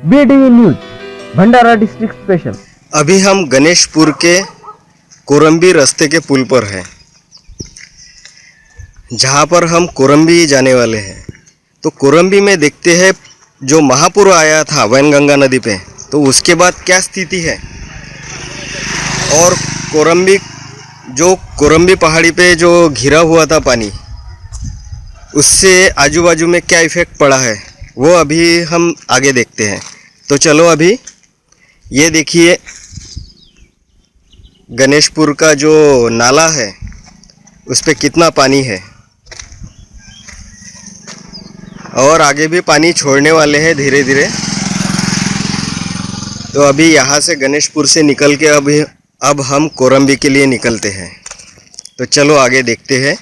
BTV news भंडारा district special. अभी हम गणेशपुर के कोरंबी रास्ते के पुल पर हैं, जहाँ पर हम कोरंबी जाने वाले हैं। तो कोरंबी में देखते हैं जो महापुर आया था वैनगंगा नदी पे, तो उसके बाद क्या स्थिति है, और कोरंबी पहाड़ी पे जो घिरा हुआ था पानी, उससे आजू बाजू में क्या इफ़ेक्ट पड़ा है, वो अभी हम आगे देखते हैं। तो चलो अभी ये देखिए गणेशपुर का जो नाला है उस पे कितना पानी है, और आगे भी पानी छोड़ने वाले हैं धीरे धीरे। तो अभी यहाँ से गणेशपुर से निकल के अब हम कोरंबी के लिए निकलते हैं। तो चलो आगे देखते हैं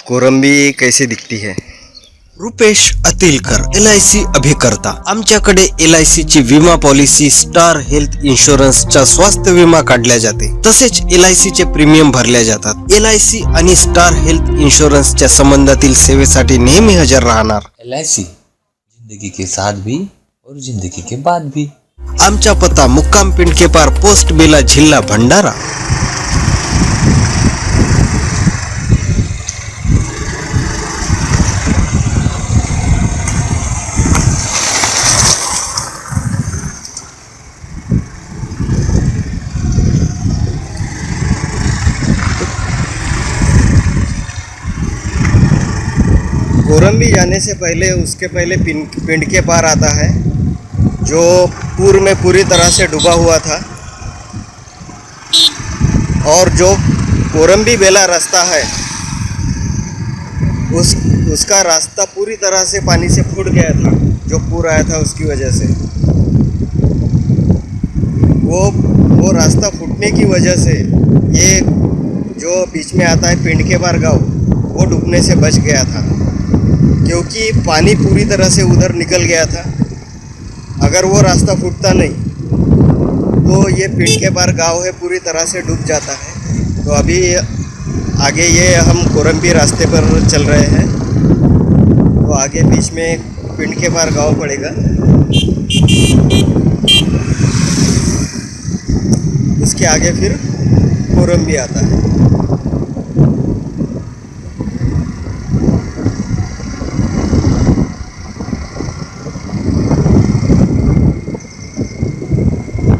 कोरंबी कैसे दिखती है। रुपेश अतिलकर, LIC अभिकर्ता। आमच्याकडे LIC ची विमा पॉलिसी स्टार हेल्थ इन्शुरन्सचा स्वास्थ्य विमा काढल्या जाते, तसेच LIC चे प्रीमियम भरल्या जातात। LIC आणि स्टार हेल्थ इन्शुरन्सच्या संबंधातील सेवेसाठी नेहमी हजर राहणार। LIC जिंदगी के साथ भी और जिंदगी के बाद भी। आमचा पत्ता मुक्काम पिंडके पार, पोस्ट बेला, जिल्हा भंडारा। कोरंबी जाने से पहले उसके पहले पिंड के पार आता है, जो पूर में पूरी तरह से डूबा हुआ था, और जो कोरंबी बेला रास्ता है उसका रास्ता पूरी तरह से पानी से फूट गया था। जो पूर आया था उसकी वजह से वो रास्ता फूटने की वजह से ये जो बीच में आता है पिंड के पार गाँव, वो डूबने से बच गया था, क्योंकि पानी पूरी तरह से उधर निकल गया था। अगर वो रास्ता फूटता नहीं तो ये पिंड के पार गांव है पूरी तरह से डूब जाता है। तो अभी आगे ये हम कोरंबी रास्ते पर चल रहे हैं, तो आगे बीच में पिंड के पार गांव पड़ेगा, उसके आगे फिर कोरंबी आता है।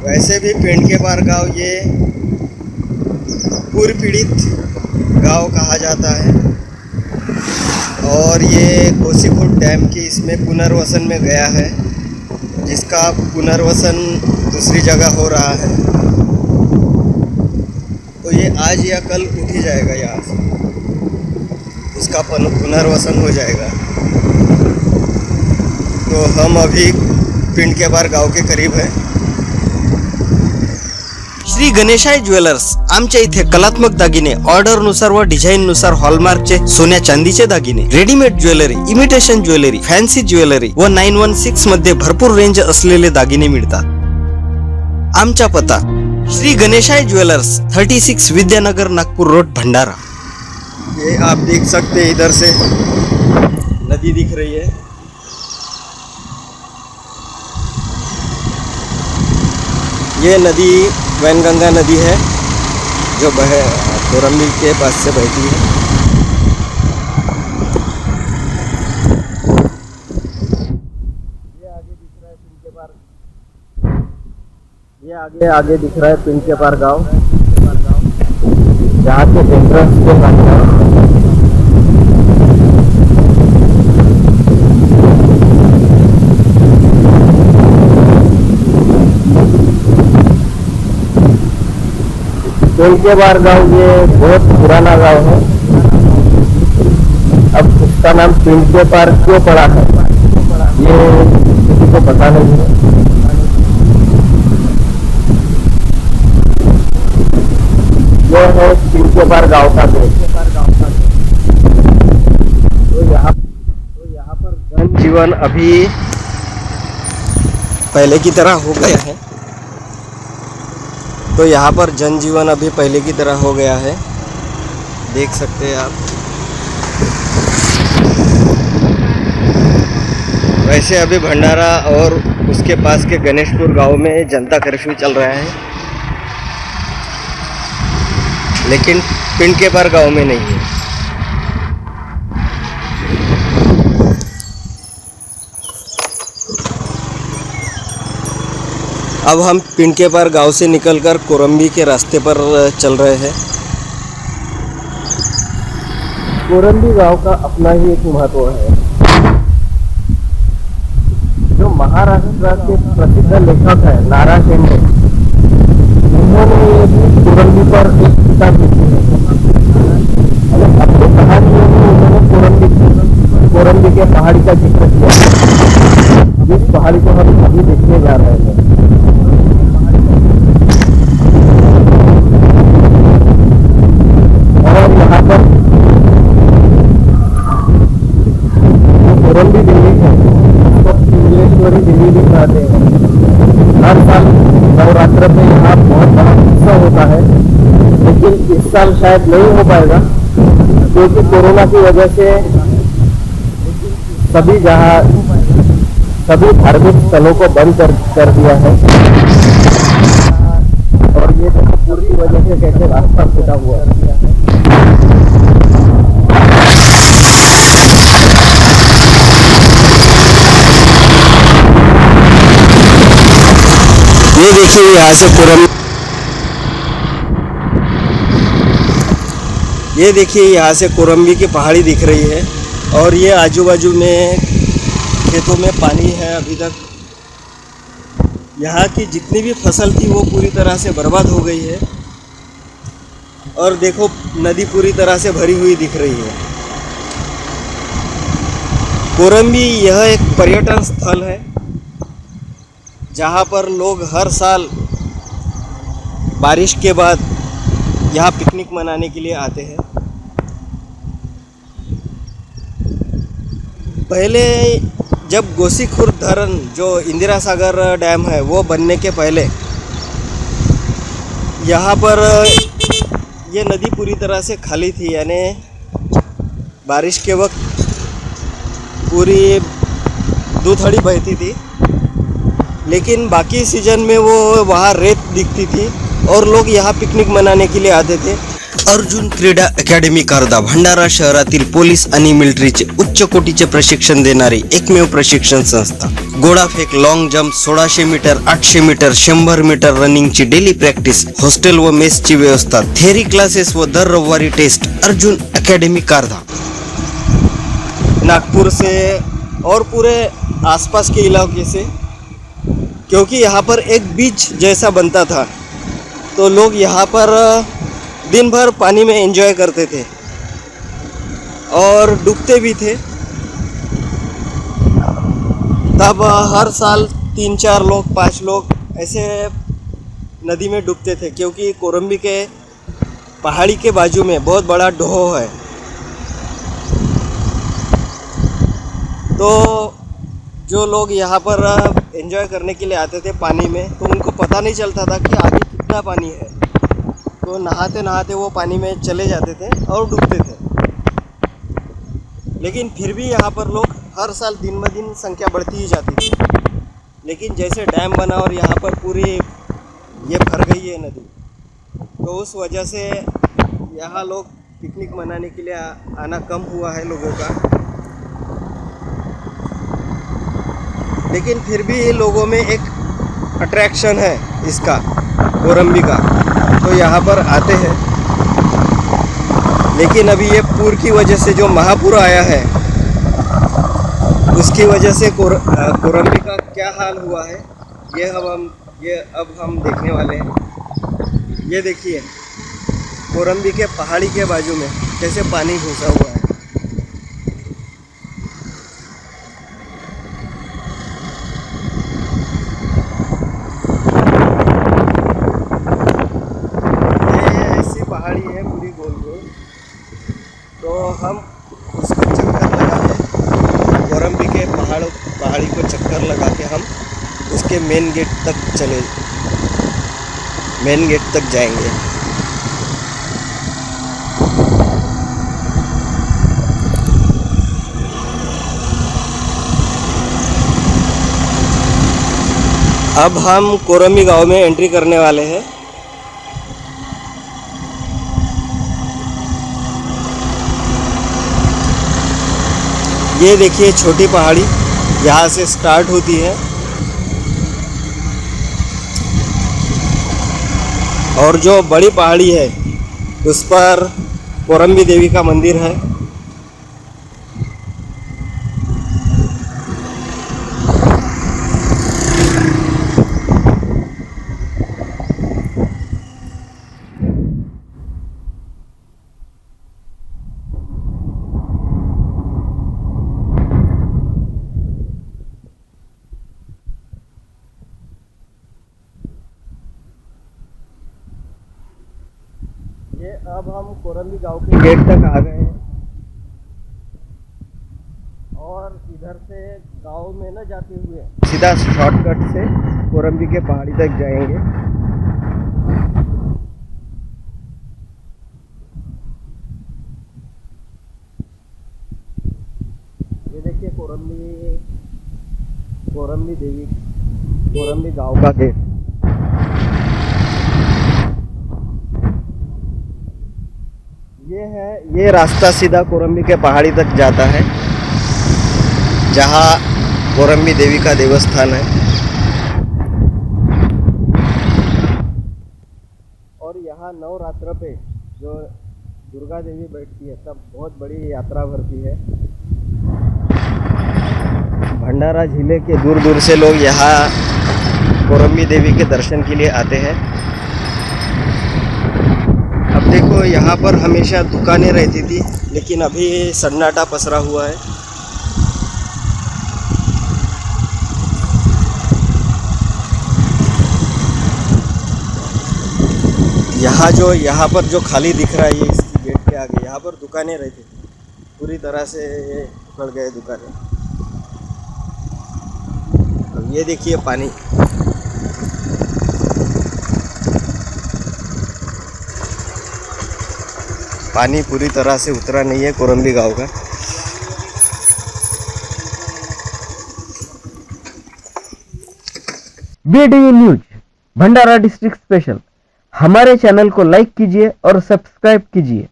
वैसे भी पिंड के पार गांव ये पूर पीड़ित गांव कहा जाता है, और ये कोसीपुर डैम की इसमें पुनर्वसन में गया है, जिसका पुनर्वसन दूसरी जगह हो रहा है। तो ये आज या कल उठ ही जाएगा, यहाँ से उसका पुनर्वसन हो जाएगा। तो हम अभी पिंड के पार गांव के करीब हैं। श्री गणेशाय ज्वेलर्स, आमच्या इथे कलात्मक दागिने, ऑर्डर नुसार व डिझाईन नुसार हॉलमार्कचे सोन्या चांदीचे दागिने, readymade jewellery, imitation jewellery, fancy jewellery व 916 मध्ये भरपूर रेंज असलेले दागिने मिळतात। आमचा पत्ता श्री गणेशाय ज्वेलर्स, 36 विद्यानगर, नागपूर रोड, भंडारा। ये आप देख सकते हैं, इधर से नदी दिख रही है। ये नदी वैनगंगा नदी है, जो कोरंबी के पास से बहती है। ये आगे दिख रहा है पिंड के पार गांव, जहाँ से एंट्रेंस के पास पिंड के पार गांव ये बहुत पुराना गांव है। अब उसका नाम पिंड के पार क्यों पड़ा है ये किसी को पता नहीं है। यह है पिंड के पार गांव का गेट। तो यहाँ पर जनजीवन अभी पहले की तरह हो गया है। तो यहाँ पर जनजीवन अभी पहले की तरह हो गया है, देख सकते हैं आप। वैसे अभी भंडारा और उसके पास के गणेशपुर गांव में जनता कर्फ्यू चल रहा है, लेकिन पिंड के पार गांव में नहीं है। अब हम पिंड के पार गांव से निकलकर कोरम्बी के रास्ते पर चल रहे हैं। कोरम्बी गांव का अपना ही एक महत्व है। जो महाराष्ट्र के प्रसिद्ध लेखक है नारा शेंडे, उन्होंने कोरम्बी पर एक किताब लिखी है और अपनी कहानियों में उन्होंने कोरम्बी के पहाड़ी का जिक्र किया है, जिस पहाड़ी को हम अभी देखने जा रहे हैं। और यहाँ पर कोरम्बी देवी है, सिंगेश्वरी देवी भी कहते हैं। हर साल नवरात्र में यहाँ बहुत बड़ा उत्सव होता है, लेकिन इस साल शायद नहीं हो पाएगा क्योंकि कोरोना की वजह से सभी धार्मिक स्थलों को बंद कर दिया है। और ये पूरी वजह से कैसे रास्ता फूटा हुआ है। ये देखिए यहाँ से कोरम्बी की पहाड़ी दिख रही है और ये आजू बाजू में खेतों में पानी है। अभी तक यहाँ की जितनी भी फसल थी वो पूरी तरह से बर्बाद हो गई है और देखो नदी पूरी तरह से भरी हुई दिख रही है। कोरम्बी यह एक पर्यटन स्थल है जहाँ पर लोग हर साल बारिश के बाद यहाँ पिकनिक मनाने के लिए आते हैं। पहले जब गोसीखुर्द धरण जो इंदिरा सागर डैम है वो बनने के पहले यहाँ पर ये नदी पूरी तरह से खाली थी, यानी बारिश के वक्त पूरी दूथड़ी बहती थी, लेकिन बाकी सीजन में वो वहाँ रेत दिखती थी और लोग यहाँ पिकनिक मनाने के लिए आते थे। अर्जुन क्रीडा अकॅडमी कारदा भंडारा शहरातील पोलीस आणि मिलिटरीचे उच्च कोटीचे प्रशिक्षण देणारी एकमेव प्रशिक्षण संस्था। गोळाफेक, long jump, 1600 metre, 800 metre, 100 metre रनिंगची डेली प्रॅक्टिस, हॉस्टेल व मेसची व्यवस्था, थेअरी क्लासेस व दर रविवारी टेस्ट। अर्जुन अकॅडमी कारदा। नागपुर से और पूरे आसपास के इलाके से, क्योंकि यहाँ पर एक बीच जैसा बनता था तो लोग यहाँ पर दिन भर पानी में एंजॉय करते थे और डूबते भी थे। तब हर साल 3-4 लोग 5 लोग ऐसे नदी में डूबते थे, क्योंकि कोरम्बी के पहाड़ी के बाजू में बहुत बड़ा ढोह है। तो जो लोग यहाँ पर एंजॉय करने के लिए आते थे पानी में, तो उनको पता नहीं चलता था कि आगे कितना पानी है, तो नहाते नहाते वो पानी में चले जाते थे और डूबते थे। लेकिन फिर भी यहाँ पर लोग हर साल दिन ब दिन संख्या बढ़ती ही जाती थी। लेकिन जैसे डैम बना और यहाँ पर पूरी ये भर गई है नदी, तो उस वजह से यहाँ लोग पिकनिक मनाने के लिए आना कम हुआ है लोगों का। लेकिन फिर भी लोगों में एक अट्रैक्शन है इसका, कोरम्बी का, तो यहाँ पर आते हैं। लेकिन अभी ये पूर की वजह से, जो महापूर आया है उसकी वजह से कोरम्बी का क्या हाल हुआ है ये अब हम देखने वाले हैं। ये देखिए कोरम्बी के पहाड़ी के बाजू में कैसे पानी घुसा हुआ है। पहाड़ी है पूरी गोल गोल, तो हम उसको चक्कर लगा के कोरम्बी के पहाड़ी को चक्कर लगा के हम उसके मेन गेट तक जाएंगे। अब हम कोरमी गांव में एंट्री करने वाले हैं। ये देखिए छोटी पहाड़ी यहाँ से स्टार्ट होती है और जो बड़ी पहाड़ी है उस पर कोरम्बी देवी का मंदिर है। ये अब हम कोरम्बी गांव के गेट तक आ गए हैं और इधर से गांव में न जाते हुए सीधा शॉर्टकट से कोरम्बी के पहाड़ी तक जाएंगे। ये देखिए कोरम्बी गांव का गेट। ये रास्ता सीधा कोरम्बी के पहाड़ी तक जाता है जहाँ कोरम्बी देवी का देवस्थान है। और यहाँ नवरात्र पे जो दुर्गा देवी बैठती है तब बहुत बड़ी यात्रा भरती है। भंडारा जिले के दूर दूर से लोग यहाँ कोरम्बी देवी के दर्शन के लिए आते हैं। अब देखो यहाँ पर हमेशा दुकानें रहती थी लेकिन अभी सन्नाटा पसरा हुआ है। यहाँ पर जो खाली दिख रहा है ये इसकी गेट के आगे यहाँ पर दुकानें रहती थी, पूरी तरह से उखड़ गए दुकानें। अब ये देखिए पानी, पानी पूरी तरह से उतरा नहीं है कोरम्बी गांव का। BTV न्यूज भंडारा डिस्ट्रिक्ट स्पेशल। हमारे चैनल को लाइक कीजिए और सब्सक्राइब कीजिए।